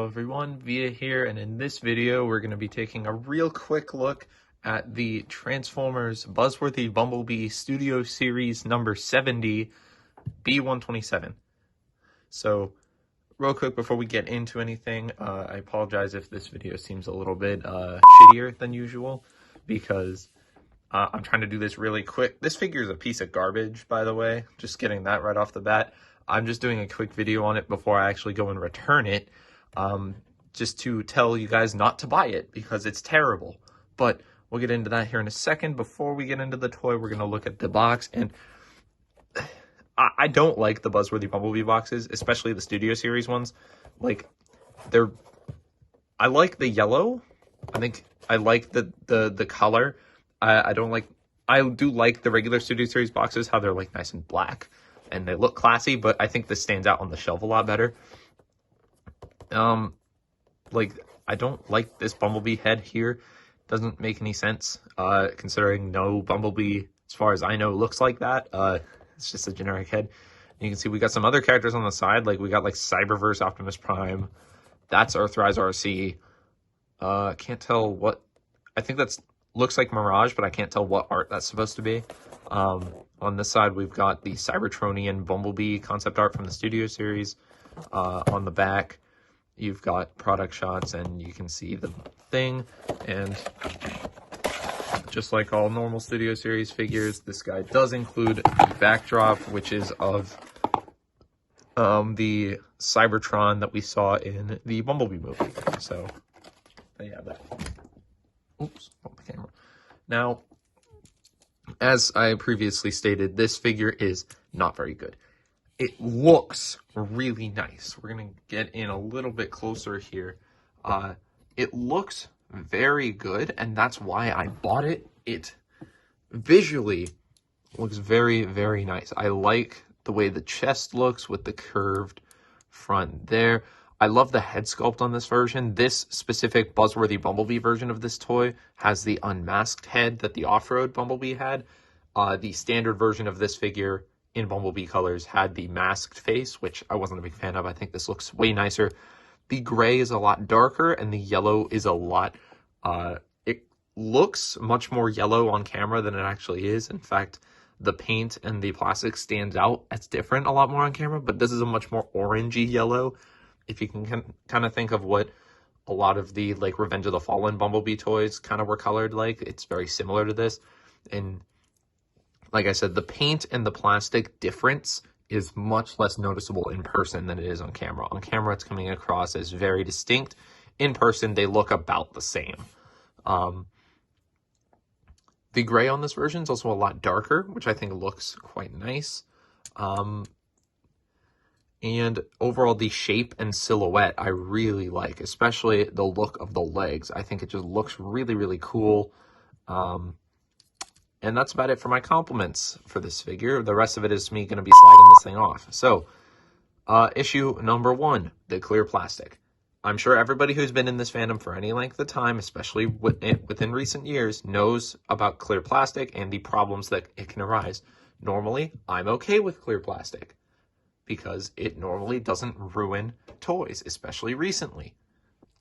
everyone, Via here, and in this video we're going to be taking a real quick look at the Transformers Buzzworthy Bumblebee Studio Series number 70 B-127. So real quick before we get into anything, I apologize if this video seems a little bit shittier than usual because I'm trying to do this really quick. This figure is a piece of garbage, by the way, just getting that right off the bat. I'm just doing a quick video on it before I actually go and return it. Just to tell you guys not to buy it because it's terrible. But we'll get into that here in a second. Before we get into the toy, we're going to look at the box. And I don't like the Buzzworthy Bumblebee boxes, especially the Studio Series ones. Like, I like the yellow. I think I like the color. I do like the regular Studio Series boxes, how they're like nice and black. And they look classy, but I think this stands out on the shelf a lot better. I don't like this Bumblebee head here. Doesn't make any sense, considering no Bumblebee, as far as I know, looks like that. It's just a generic head. And you can see we got some other characters on the side, like we got like Cyberverse Optimus Prime. That's Earthrise RC. Can't tell what, I think that's, looks like Mirage, but I can't tell what art that's supposed to be. On this side, we've got the Cybertronian Bumblebee concept art from the Studio Series. On the back, you've got product shots, and you can see the thing. And just like all normal Studio Series figures, this guy does include the backdrop, which is of the Cybertron that we saw in the Bumblebee movie. So, they have that. Oops, on the camera. Now, as I previously stated, this figure is not very good. It looks really nice. We're going to get in a little bit closer here. It looks very good, and that's why I bought it. It visually looks very, very nice. I like the way the chest looks with the curved front there. I love the head sculpt on this version. This specific Buzzworthy Bumblebee version of this toy has the unmasked head that the off-road Bumblebee had. The standard version of this figure in Bumblebee colors had the masked face, which I wasn't a big fan of. I think this looks way nicer. The gray is a lot darker, and the yellow is a lot... it looks much more yellow on camera than it actually is. In fact, the paint and the plastic stands out as different a lot more on camera, but this is a much more orangey yellow. If you can kind of think of what a lot of the like Revenge of the Fallen Bumblebee toys kind of were colored like, it's very similar to this. And like I said, the paint and the plastic difference is much less noticeable in person than it is on camera. On camera, it's coming across as very distinct. In person, they look about the same. The gray on this version is also a lot darker, which I think looks quite nice. And overall, the shape and silhouette I really like, especially the look of the legs. I think it just looks really, really cool. And that's about it for my compliments for this figure. The rest of it is me going to be slagging this thing off. So, issue number 1, the clear plastic. I'm sure everybody who's been in this fandom for any length of time, especially within recent years, knows about clear plastic and the problems that it can arise. Normally, I'm okay with clear plastic because it normally doesn't ruin toys, especially recently.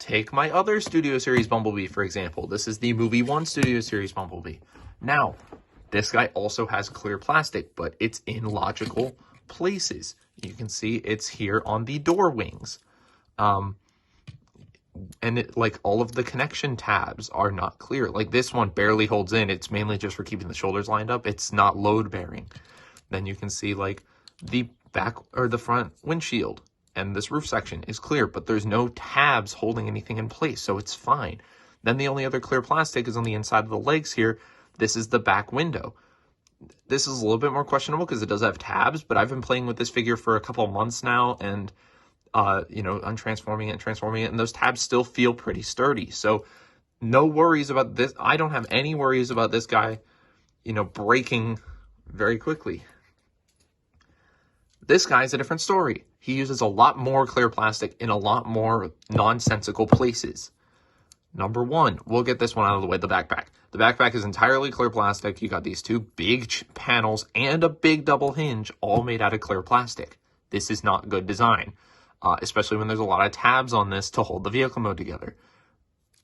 Take my other Studio Series Bumblebee, for example. This is the Movie 1 Studio Series Bumblebee. Now, this guy also has clear plastic, but it's in logical places. You can see it's here on the door wings. And it, like, all of the connection tabs are not clear. Like, this one barely holds in. It's mainly just for keeping the shoulders lined up. It's not load-bearing. Then you can see, like, the back or the front windshield and this roof section is clear, but there's no tabs holding anything in place, so it's fine. Then the only other clear plastic is on the inside of the legs here. This is the back window. This is a little bit more questionable because it does have tabs, but I've been playing with this figure for a couple of months now, and you know, I'm transforming it and transforming it, and those tabs still feel pretty sturdy. So no worries about this. I don't have any worries about this guy, you know, breaking very quickly. This guy's a different story. He uses a lot more clear plastic in a lot more nonsensical places. Number 1, we'll get this one out of the way, the backpack. The backpack is entirely clear plastic. You got these 2 big panels and a big double hinge, all made out of clear plastic. This is not good design. especially when there's a lot of tabs on this to hold the vehicle mode together.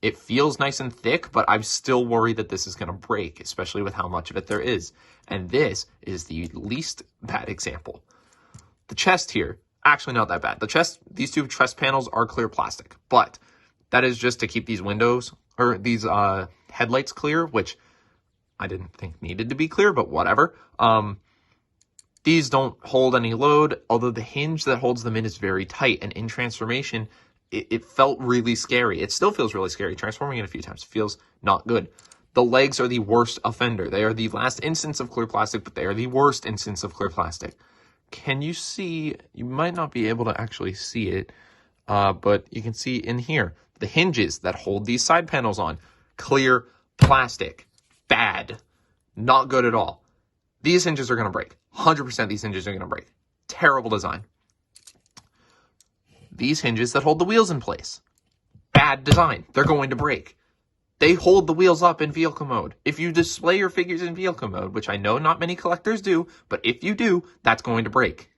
It feels nice and thick, but I'm still worried that this is going to break, especially with how much of it there is. And this is the least bad example. The chest here, actually not that bad. The chest, these two chest panels are clear plastic, but that is just to keep these windows, or these headlights clear, which I didn't think needed to be clear, but whatever. These don't hold any load, although the hinge that holds them in is very tight, and in transformation, it felt really scary. It still feels really scary. Transforming it a few times feels not good. The legs are the worst offender. They are the last instance of clear plastic, but they are the worst instance of clear plastic. Can you see? You might not be able to actually see it, but you can see in here, the hinges that hold these side panels on, clear plastic. Bad. Not good at all. These hinges are going to break. 100% these hinges are going to break. Terrible design. These hinges that hold the wheels in place. Bad design. They're going to break. They hold the wheels up in vehicle mode. If you display your figures in vehicle mode, which I know not many collectors do, but if you do, that's going to break.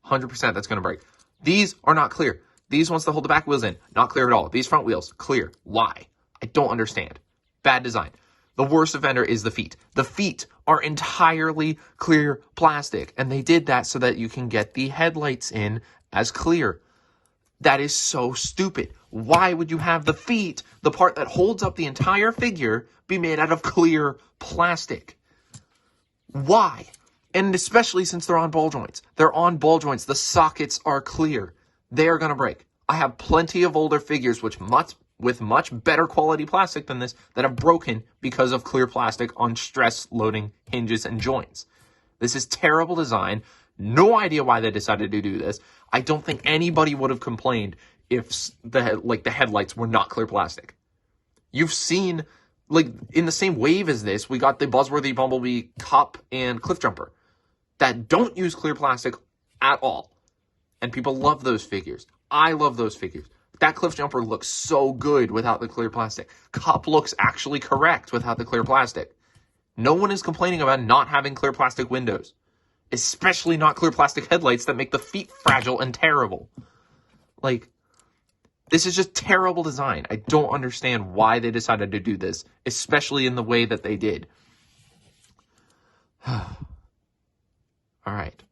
100% that's going to break. These are not clear. These ones that hold the back wheels in, not clear at all. These front wheels, clear. Why? I don't understand. Bad design. The worst offender is the feet. The feet are entirely clear plastic, and they did that so that you can get the headlights in as clear. That is so stupid. Why would you have the feet, the part that holds up the entire figure, be made out of clear plastic? Why? And especially since they're on ball joints. They're on ball joints. The sockets are clear. They are going to break. I have plenty of older figures with much better quality plastic than this that have broken because of clear plastic on stress loading hinges and joints. This is terrible design. No idea why they decided to do this. I don't think anybody would have complained if the headlights were not clear plastic. You've seen, in the same wave as this, we got the Buzzworthy Bumblebee Cup and Cliff Jumper that don't use clear plastic at all. And people love those figures. I love those figures. That Cliff Jumper looks so good without the clear plastic. Cup looks actually correct without the clear plastic. No one is complaining about not having clear plastic windows. Especially not clear plastic headlights that make the feet fragile and terrible. This is just terrible design. I don't understand why they decided to do this, especially in the way that they did. All right.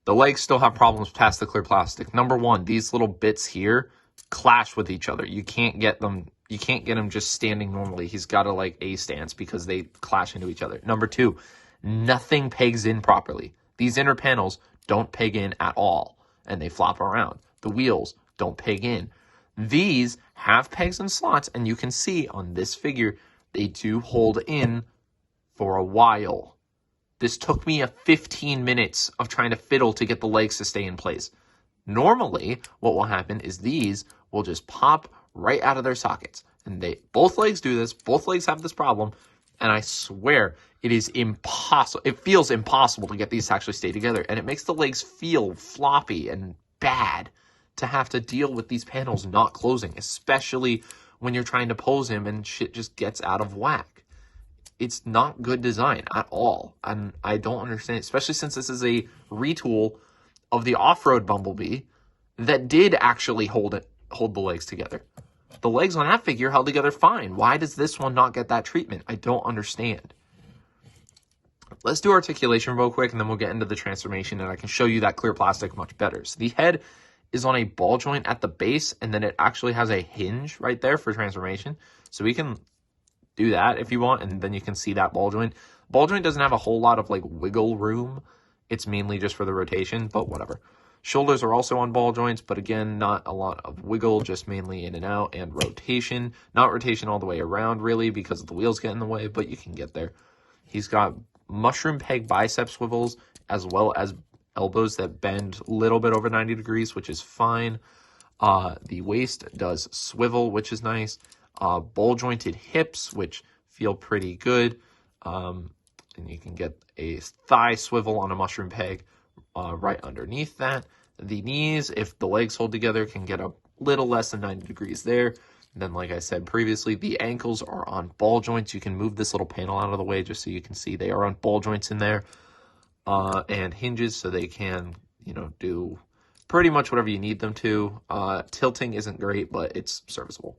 The legs still have problems past the clear plastic. Number one, these little bits here clash with each other. You can't get them just standing normally. He's got a A stance because they clash into each other. Number two, nothing pegs in properly. These inner panels don't peg in at all, and they flop around. The wheels don't peg in. These have pegs and slots, and you can see on this figure, they do hold in for a while. This took me 15 minutes of trying to fiddle to get the legs to stay in place. Normally, what will happen is these will just pop right out of their sockets. And both legs do this. Both legs have this problem. And I swear, it is impossible. It feels impossible to get these to actually stay together. And it makes the legs feel floppy and bad to have to deal with these panels not closing, especially when you're trying to pose him and shit just gets out of whack. It's not good design at all. And I don't understand, especially since this is a retool of the off-road Bumblebee that did actually hold the legs together. The legs on that figure held together fine. Why does this one not get that treatment? I don't understand. Let's do articulation real quick, and then we'll get into the transformation, and I can show you that clear plastic much better. So the head is on a ball joint at the base, and then it actually has a hinge right there for transformation. So we can do that if you want, and then you can see that ball joint. Ball joint doesn't have a whole lot of wiggle room. It's mainly just for the rotation, but whatever. Shoulders are also on ball joints, but again, not a lot of wiggle, just mainly in and out, and rotation. Not rotation all the way around, really, because the wheels get in the way, but you can get there. He's got mushroom peg bicep swivels, as well as elbows that bend a little bit over 90 degrees, which is fine. The waist does swivel, which is nice. Ball jointed hips, which feel pretty good. And you can get a thigh swivel on a mushroom peg right underneath that. The knees, if the legs hold together, can get a little less than 90 degrees there. And then, like I said previously, the ankles are on ball joints. You can move this little panel out of the way just so you can see they are on ball joints in there. And hinges so they can, do pretty much whatever you need them to. Tilting isn't great, but it's serviceable.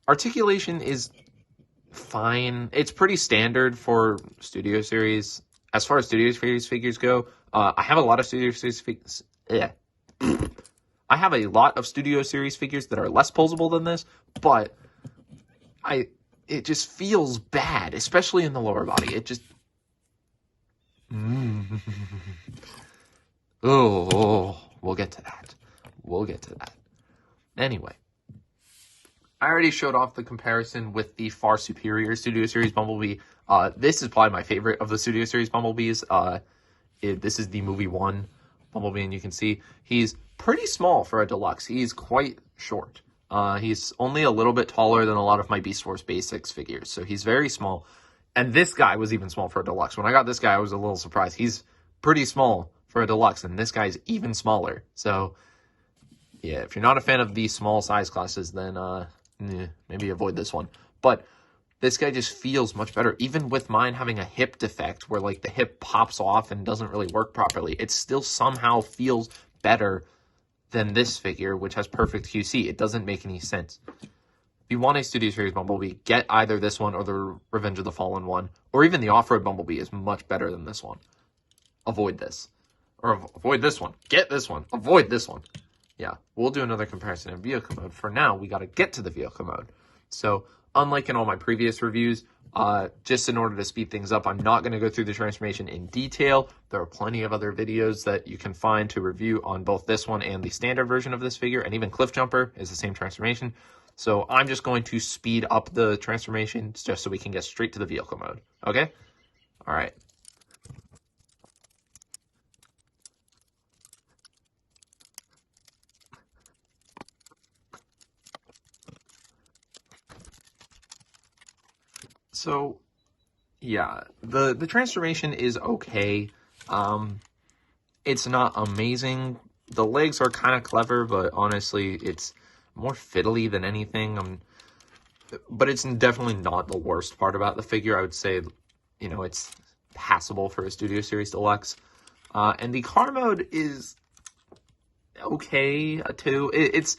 Articulation is fine. It's pretty standard for Studio Series. As far as Studio Series figures go, I have a lot of Studio Series figures. Yeah. I have a lot of Studio Series figures that are less posable than this, but it just feels bad, especially in the lower body. It just... Oh, we'll get to that. We'll get to that. Anyway, I already showed off the comparison with the far superior Studio Series Bumblebee. This is probably my favorite of the Studio Series Bumblebees. This is the movie 1 Bumblebee, and you can see he's pretty small for a deluxe. He's quite short. He's only a little bit taller than a lot of my Beast Wars Basics figures, so he's very small. And this guy was even small for a deluxe. When I got this guy, I was a little surprised. He's pretty small for a deluxe, and this guy's even smaller. So, yeah, if you're not a fan of these small size classes, then maybe avoid this one. But this guy just feels much better. Even with mine having a hip defect where, like, the hip pops off and doesn't really work properly, it still somehow feels better than this figure, which has perfect QC. It doesn't make any sense. If you want a Studio Series Bumblebee, get either this one or the Revenge of the Fallen one, or even the Off-Road Bumblebee is much better than this one. Avoid this. Or avoid this one. Get this one. Avoid this one. Yeah, we'll do another comparison in vehicle mode. For now, we got to get to the vehicle mode. So, unlike in all my previous reviews, just in order to speed things up, I'm not going to go through the transformation in detail. There are plenty of other videos that you can find to review on both this one and the standard version of this figure, and even Cliff Jumper is the same transformation. So I'm just going to speed up the transformation just so we can get straight to the vehicle mode. Okay? All right. So, yeah, the transformation is okay. It's not amazing. The legs are kind of clever, but honestly, it's more fiddly than anything. But it's definitely not the worst part about the figure. I would say, you know, it's passable for a Studio Series Deluxe. And the car mode is okay, too. It's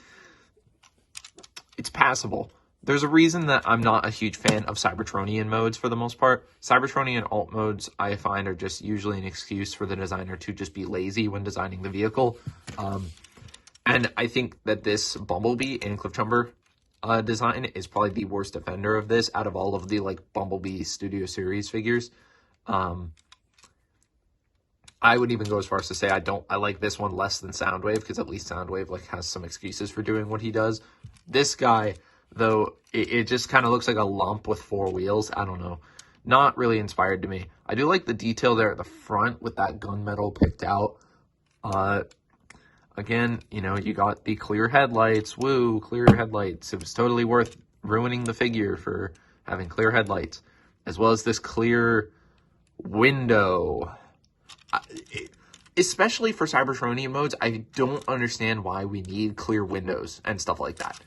passable. There's a reason that I'm not a huge fan of Cybertronian modes for the most part. Cybertronian alt modes, I find, are just usually an excuse for the designer to just be lazy when designing the vehicle. And I think that this Bumblebee and Cliff Jumper design is probably the worst offender of this out of all of the, like, Bumblebee Studio Series figures. I would even go as far as to say I like this one less than Soundwave, because at least Soundwave, like, has some excuses for doing what he does. This guy, though, it just kind of looks like a lump with 4 wheels. I don't know. Not really inspired to me. I do like the detail there at the front with that gunmetal picked out. Again, you know, you got the clear headlights. Woo, clear headlights. It was totally worth ruining the figure for having clear headlights. As well as this clear window. Especially for Cybertronian modes, I don't understand why we need clear windows and stuff like that.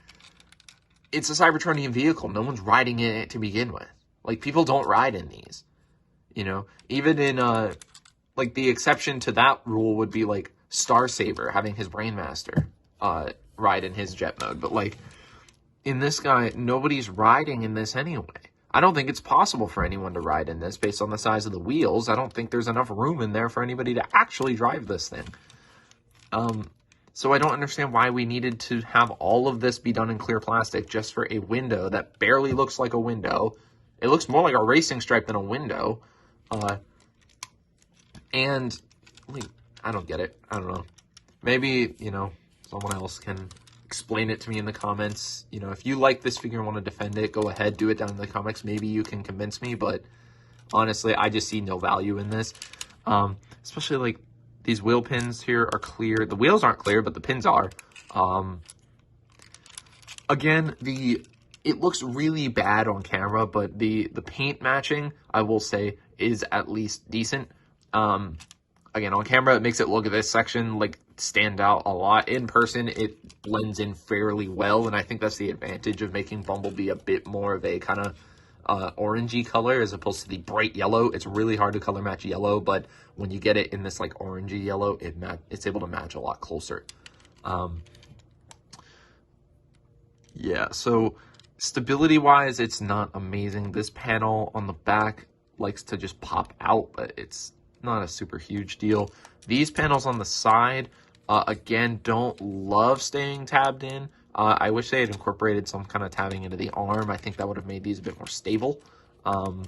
It's a Cybertronian vehicle. No one's riding in it to begin with. Like, people don't ride in these. You know? Even in, like, the exception to that rule would be, like, Starsaber having his Brainmaster ride in his jet mode. But, like, in this guy, nobody's riding in this anyway. I don't think it's possible for anyone to ride in this based on the size of the wheels. I don't think there's enough room in there for anybody to actually drive this thing. So I don't understand why we needed to have all of this be done in clear plastic just for a window that barely looks like a window. It looks more like a racing stripe than a window. And, like, I don't get it. I don't know. Maybe, you know, someone else can explain it to me in the comments. You know, if you like this figure and want to defend it, go ahead, do it down in the comments. Maybe you can convince me, but honestly, I just see no value in this. Especially, like, these wheel pins here are clear. The wheels aren't clear, but the pins are. Again, it looks really bad on camera, but the paint matching, I will say, is at least decent. Again, on camera, it makes it look at this section, like, stand out a lot. In person, it blends in fairly well, and I think that's the advantage of making Bumblebee a bit more of a kind orangey color as opposed to the bright yellow. It's really hard to color match yellow, but when you get it in this like orangey yellow, it's able to match a lot closer. Yeah, so stability wise, it's not amazing. This panel on the back likes to just pop out, but it's not a super huge deal. These panels on the side, again, don't love staying tabbed in. I wish they had incorporated some kind of tabbing into the arm. I think that would have made these a bit more stable. And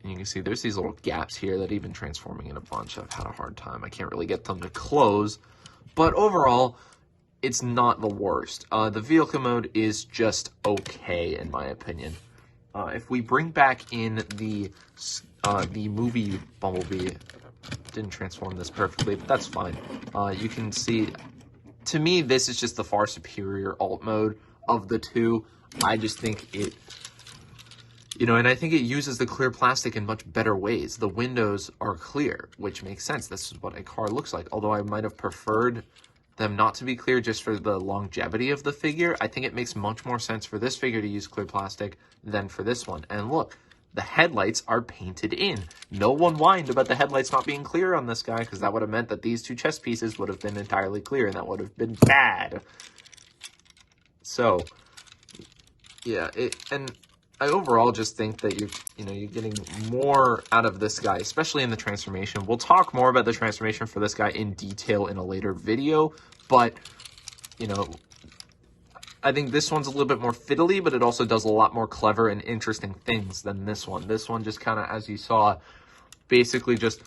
you can see there's these little gaps here that even transforming in a bunch, I've had a hard time. I can't really get them to close. But overall, it's not the worst. The vehicle mode is just okay, in my opinion. If we bring back in the movie Bumblebee, didn't transform this perfectly, but that's fine. You can see, to me, this is just the far superior alt mode of the two. I just think it, and I think it uses the clear plastic in much better ways. The windows are clear, which makes sense. This is what a car looks like. Although I might have preferred them not to be clear just for the longevity of the figure, I think it makes much more sense for this figure to use clear plastic than for this one. And look, the headlights are painted in. No one whined about the headlights not being clear on this guy, because that would have meant that these two chest pieces would have been entirely clear, and that would have been bad. So, yeah, and I overall just think that you're getting more out of this guy, especially in the transformation. We'll talk more about the transformation for this guy in detail in a later video, but I think this one's a little bit more fiddly, but it also does a lot more clever and interesting things than this one. This one just kind of, as you saw, basically just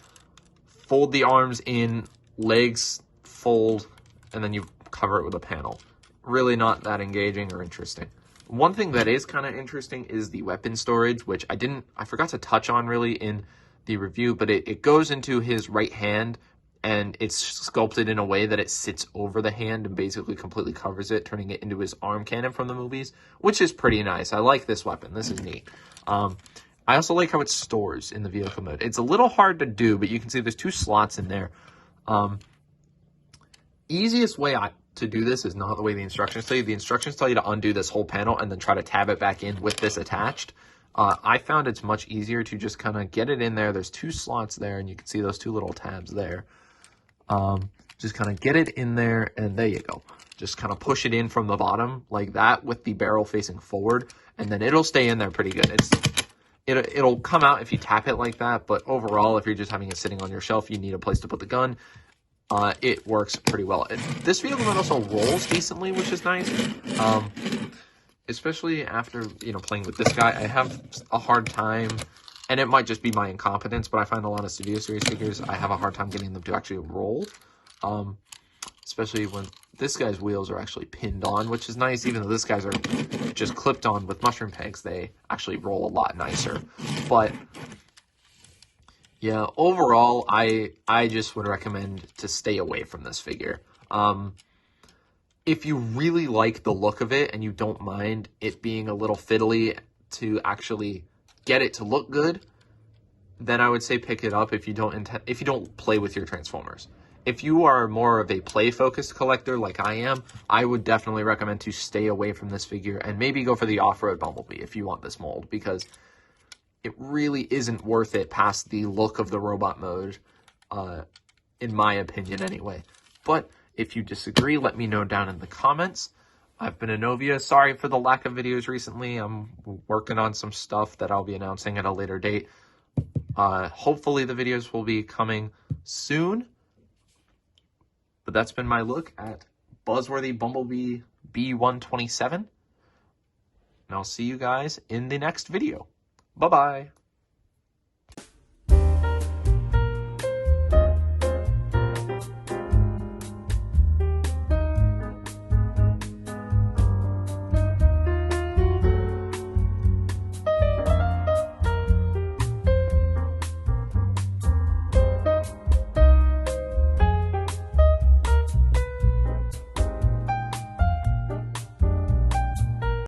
fold the arms in, legs fold, and then you cover it with a panel. Really not that engaging or interesting. One thing that is kind of interesting is the weapon storage, which I forgot to touch on really in the review, but it goes into his right hand, and it's sculpted in a way that it sits over the hand and basically completely covers it, turning it into his arm cannon from the movies, which is pretty nice. I like this weapon. This is neat. I also like how it stores in the vehicle mode. It's a little hard to do, but you can see there's 2 slots in there. Easiest way to do this is not the way the instructions tell you. The instructions tell you to undo this whole panel and then try to tab it back in with this attached. I found it's much easier to just kind of get it in there. There's 2 slots there, and you can see those 2 little tabs there. Just kind of get it in there, and there you go. Just kind of push it in from the bottom like that with the barrel facing forward, and then it'll stay in there pretty good. It'll come out if you tap it like that, but overall, if you're just having it sitting on your shelf, you need a place to put the gun. It works pretty well. This vehicle also rolls decently, which is nice. Especially after, playing with this guy, I have a hard time, and it might just be my incompetence, but I find a lot of Studio Series figures, I have a hard time getting them to actually roll. Especially when this guy's wheels are actually pinned on, which is nice. Even though this guy's are just clipped on with mushroom pegs, they actually roll a lot nicer. But yeah, overall, I just would recommend to stay away from this figure. If you really like the look of it and you don't mind it being a little fiddly to actually get it to look good, then I would say pick it up if you don't play with your Transformers. If you are more of a play-focused collector like I am, I would definitely recommend to stay away from this figure and maybe go for the Off-Road Bumblebee if you want this mold, because it really isn't worth it past the look of the robot mode, in my opinion anyway. But if you disagree, let me know down in the comments. I've been Anovia. Sorry for the lack of videos recently. I'm working on some stuff that I'll be announcing at a later date. Hopefully the videos will be coming soon. But that's been my look at Buzzworthy Bumblebee B-127. And I'll see you guys in the next video. Bye-bye.